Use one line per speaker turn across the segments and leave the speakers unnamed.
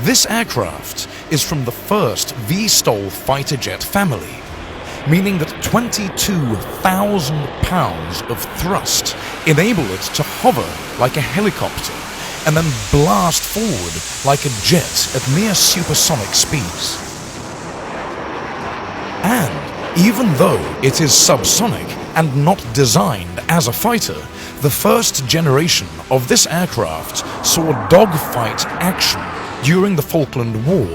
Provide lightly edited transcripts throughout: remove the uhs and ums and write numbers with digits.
This aircraft is from the first V-STOL fighter jet family, meaning that 22,000 pounds of thrust enable it to hover like a helicopter and then blast forward like a jet at near supersonic speeds. And even though it is subsonic and not designed as a fighter, the first generation of this aircraft saw dogfight action during the Falkland War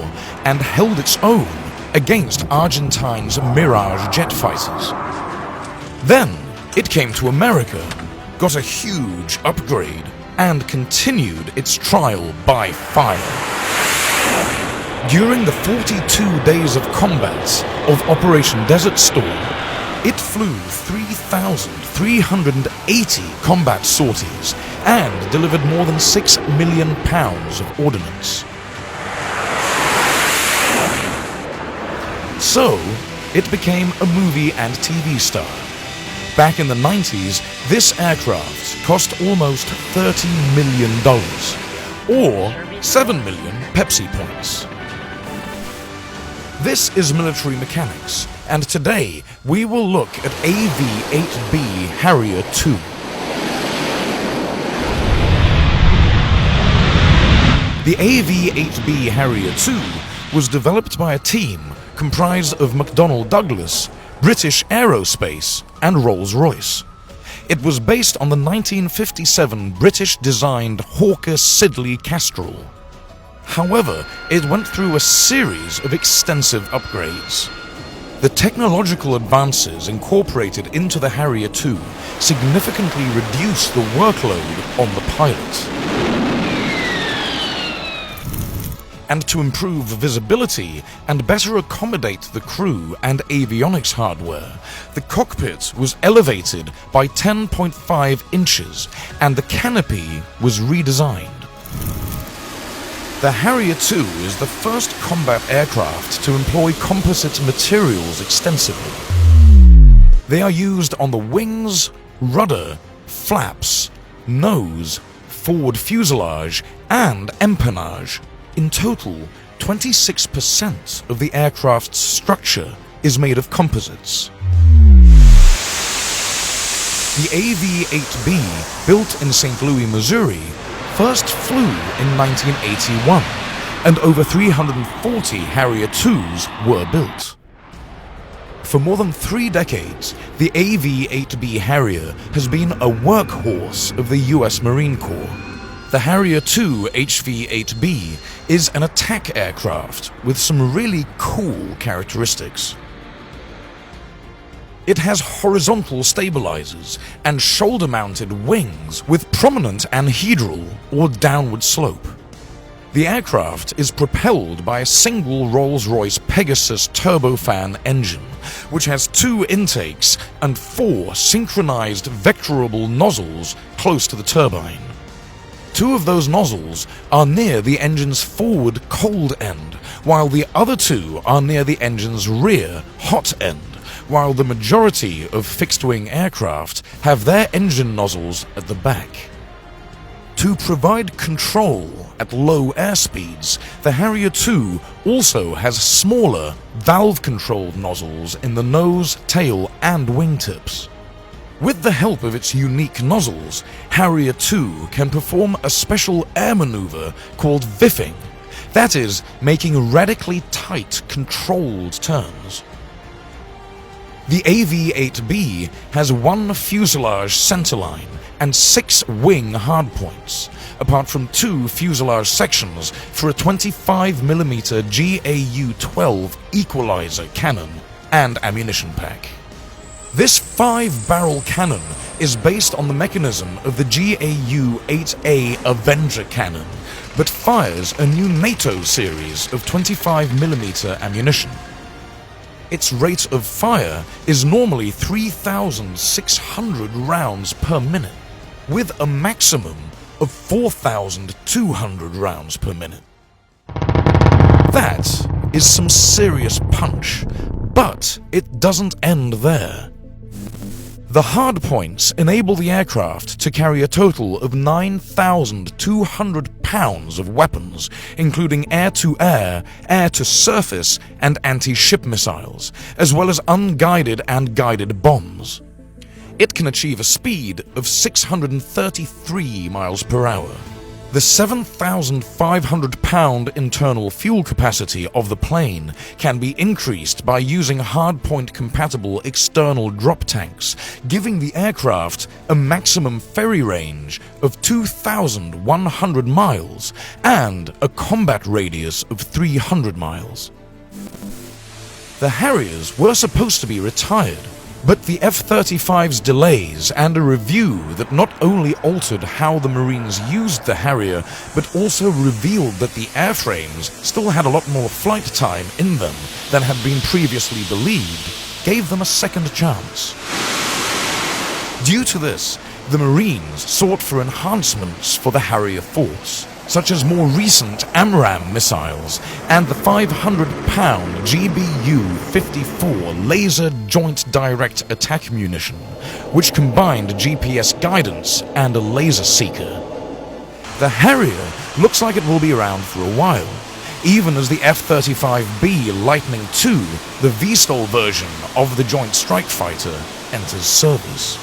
and held its own against Argentine's Mirage jet fighters. Then it came to America, got a huge upgrade, and continued its trial by fire. During the 42 days of combat of Operation Desert Storm, it flew 3,380 combat sorties and delivered more than 6 million pounds of ordnance. So, it became a movie and TV star. Back in the 90s, this aircraft cost almost $30 million, or 7 million Pepsi points. This is military mechanics, and today we will look at AV-8B Harrier II. The AV-8B Harrier II was developed by a team comprised of McDonnell Douglas, British Aerospace, and Rolls-Royce. It was based on the 1957 British-designed Hawker Siddeley Castrol. However, it went through a series of extensive upgrades. The technological advances incorporated into the Harrier II significantly reduced the workload on the pilot. And to improve visibility and better accommodate the crew and avionics hardware, the cockpit was elevated by 10.5 inches and the canopy was redesigned. The Harrier II is the first combat aircraft to employ composite materials extensively. They are used on the wings, rudder, flaps, nose, forward fuselage, and empennage. In total, 26% of the aircraft's structure is made of composites. The AV-8B, built in St. Louis, Missouri, first flew in 1981, and over 340 Harrier IIs were built. For more than 3 decades, the AV-8B Harrier has been a workhorse of the US Marine Corps. The Harrier II HV-8B is an attack aircraft with some really cool characteristics. It has horizontal stabilizers and shoulder-mounted wings with prominent anhedral or downward slope. The aircraft is propelled by a single Rolls-Royce Pegasus turbofan engine, which has 2 intakes and 4 synchronized vectorable nozzles close to the turbine. 2 of those nozzles are near the engine's forward cold end, while the other 2 are near the engine's rear hot end, while the majority of fixed-wing aircraft have their engine nozzles at the back. To provide control at low airspeeds, the Harrier II also has smaller, valve-controlled nozzles in the nose, tail, and wingtips. With the help of its unique nozzles, Harrier II can perform a special air maneuver called viffing, that is, making radically tight, controlled turns. The AV-8B has 1 fuselage centerline and 6 wing hardpoints, apart from 2 fuselage sections for a 25mm GAU-12 equalizer cannon and ammunition pack. This 5-barrel cannon is based on the mechanism of the GAU-8A Avenger cannon, but fires a new NATO series of 25mm ammunition. Its rate of fire is normally 3,600 rounds per minute, with a maximum of 4,200 rounds per minute. That is some serious punch, but it doesn't end there. The hardpoints enable the aircraft to carry a total of 9,200 pounds of weapons, including air-to-air, air-to-surface, and anti-ship missiles, as well as unguided and guided bombs. It can achieve a speed of 633 miles per hour. The 7,500-pound internal fuel capacity of the plane can be increased by using hardpoint-compatible external drop tanks, giving the aircraft a maximum ferry range of 2,100 miles and a combat radius of 300 miles. The Harriers were supposed to be retired, but the F-35's delays and a review that not only altered how the Marines used the Harrier, but also revealed that the airframes still had a lot more flight time in them than had been previously believed, gave them a second chance. Due to this, the Marines sought for enhancements for the Harrier force, such as more recent AMRAAM missiles and the 500-pound GBU-54 laser joint direct attack munition, which combined GPS guidance and a laser seeker. The Harrier looks like it will be around for a while, even as the F-35B Lightning II, the VSTOL version of the Joint Strike Fighter, enters service.